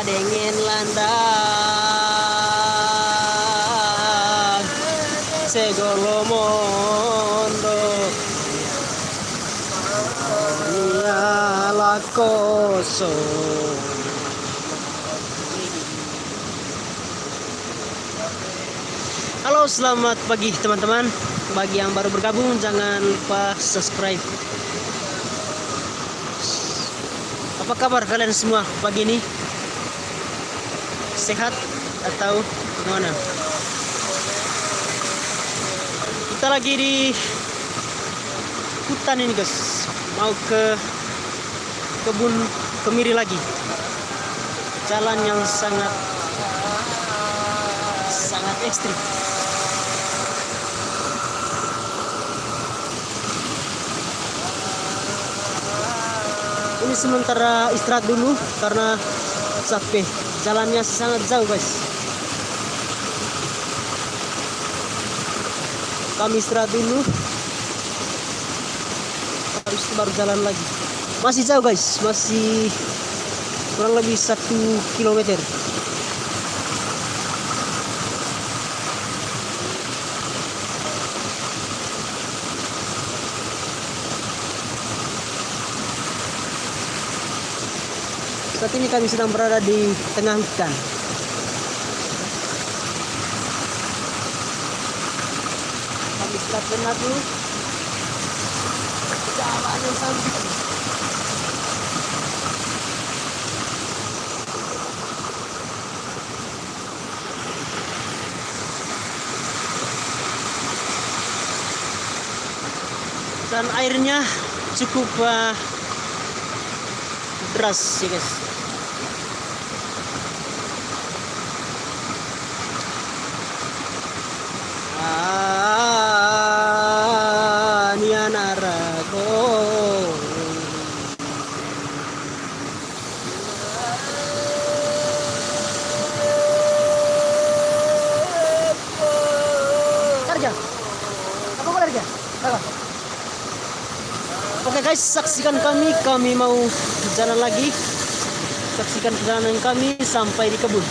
dingin landang segolo mondo niala koso. Halo, selamat pagi teman-teman. Bagi yang baru bergabung, jangan lupa subscribe. Apa kabar kalian semua pagi ini? Sehat atau gimana? Kita lagi di hutan ini guys, mau ke kebun kemiri lagi. Jalan yang sangat ekstrim. Ini sementara istirahat dulu karena capek. Jalannya sangat jauh guys. Kami istirahat dulu, habis itu baru jalan lagi. Masih jauh guys, masih kurang lebih 1 kilometer. Saat ini kami sedang berada di tengah hutan. Kami istirahat benar dulu. Jalan yang sangat. Dan airnya cukup deras ya guys. Nianarago. Kerja. Apa kau kerja? Apa? Oke guys, saksikan kami mau jalan lagi. Saksikan perjalanan kami sampai di kebun.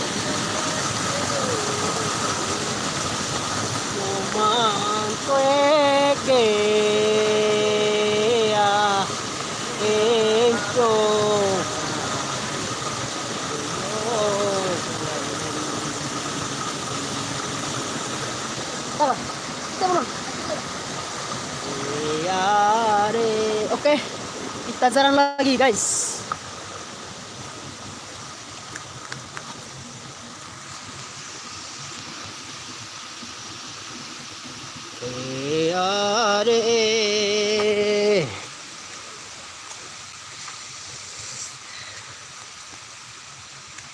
Oke, kita jalan lagi guys.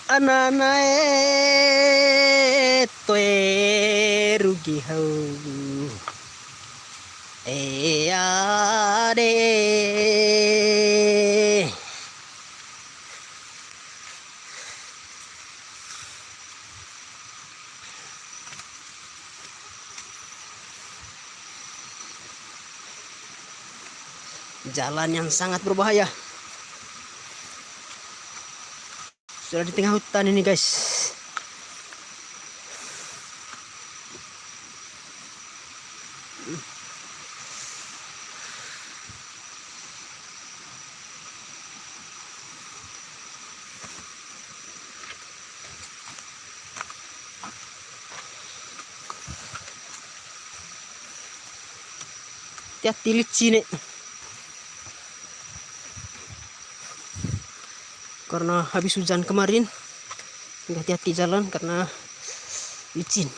Ananae toe rugi hau ade. Jalan yang sangat berbahaya. Sudah di tengah hutan ini guys. Hati-hati licin nih. Karena habis hujan kemarin, hati-hati jalan karena licin.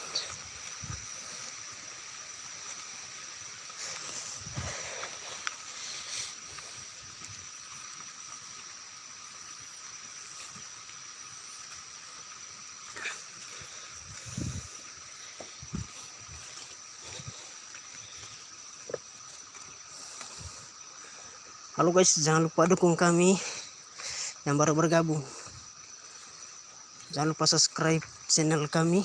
Halo guys, jangan lupa dukung kami yang baru bergabung. Jangan lupa subscribe channel kami.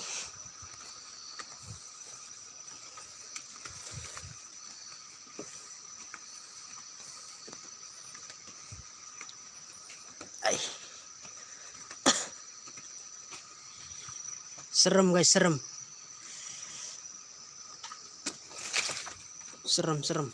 Serem guys, serem. Serem.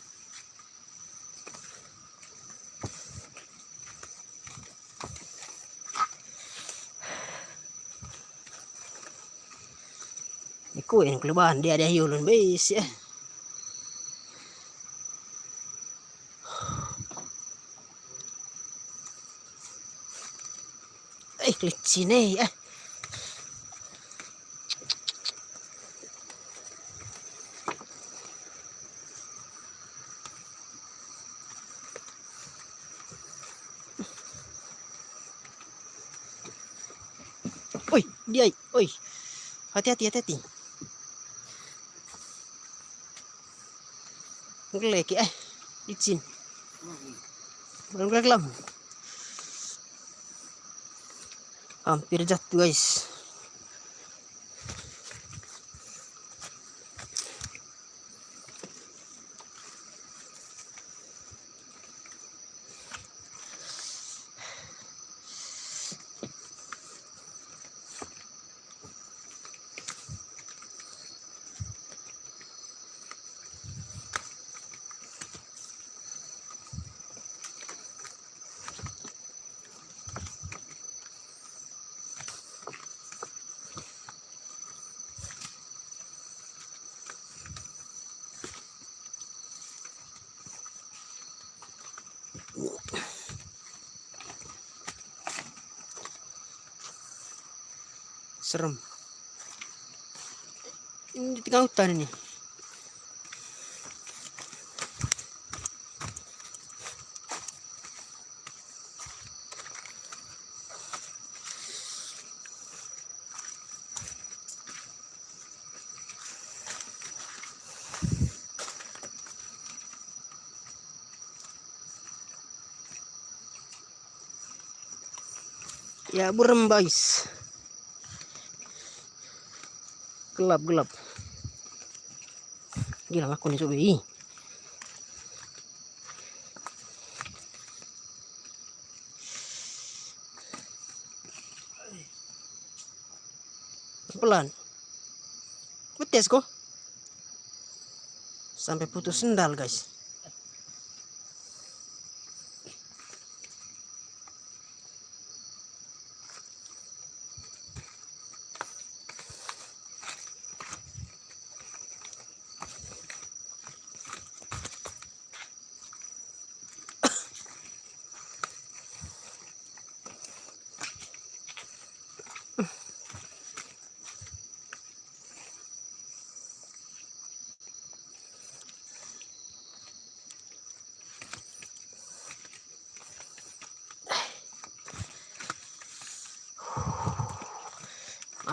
Iku yang kelebahan dia ada yulun base ya. Klik sini ya. Dia, hati-hati. Ngelek licin. Belum kelam. Hampir jatuh guys. Serem. Ini di tengah hutan ini. Ya burem guys. Gelap. Gila aku nih coba. Pelan. Betes kok. Sampai putus sendal guys.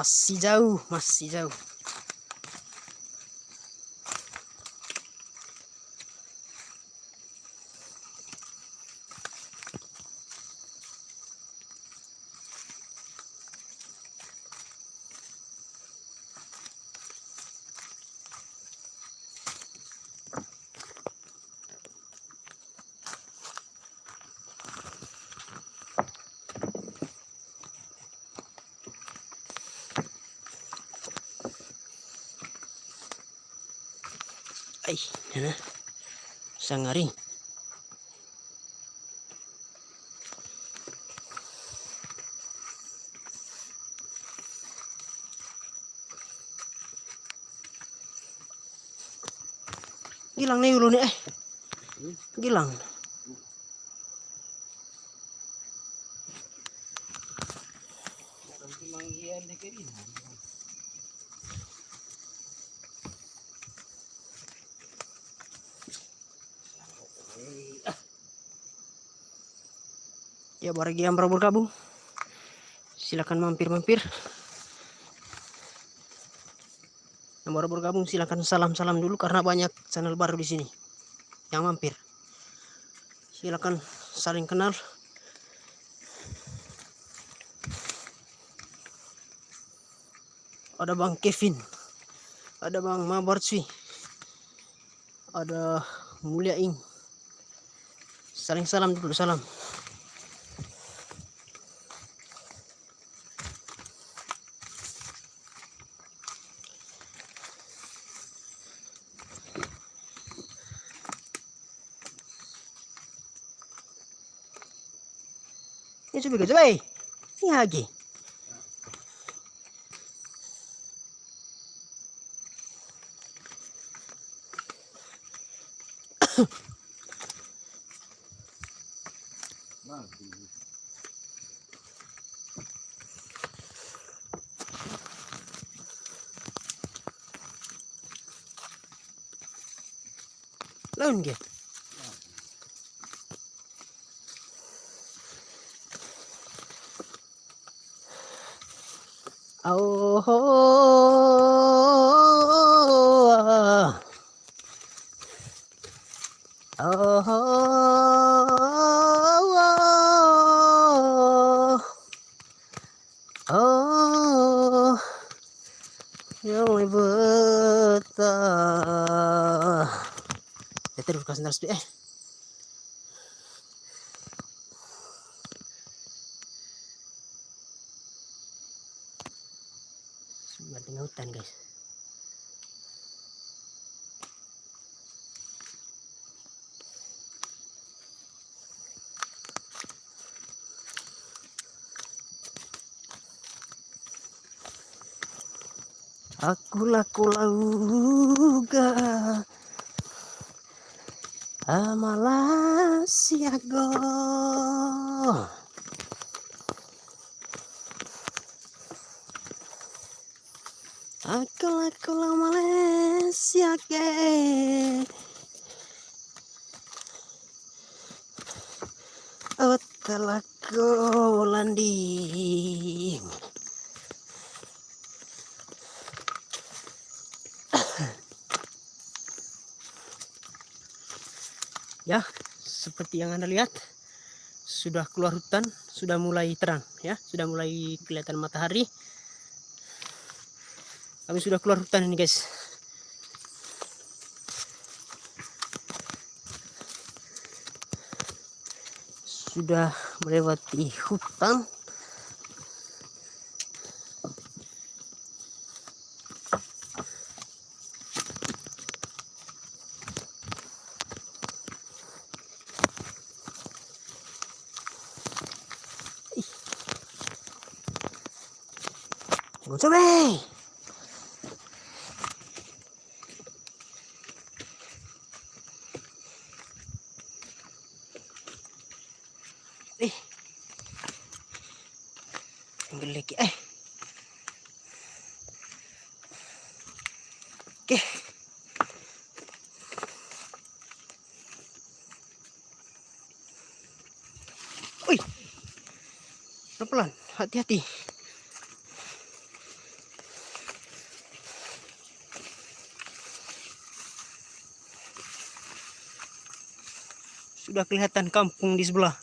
Masih jauh. Sangari. Gilang nih dulu nih Gilang. Ya bagi yang baru bergabung, silakan mampir. Yang baru bergabung silakan salam dulu karena banyak channel baru di sini yang mampir. Silakan saling kenal. Ada Bang Kevin, ada Bang Mabarci, ada Mulia Ing. Saling salam dulu, salam. Ini coba coba. Ini lagi. Laun ke? Oh, yang betah. Ya terus kasih nasi Sudah tengah hutan guys. Akulah kulauga amalah siago. Akulah kulau Malaysia ke. Oh telah ku landing. Ya, seperti yang Anda lihat, sudah keluar hutan, sudah mulai terang ya, sudah mulai kelihatan matahari. Kami sudah keluar hutan ini guys. Sudah melewati hutan. Coba. Ambil lagi. Oke. Wih. Pelan-pelan, hati-hati. Sudah kelihatan kampung di sebelah.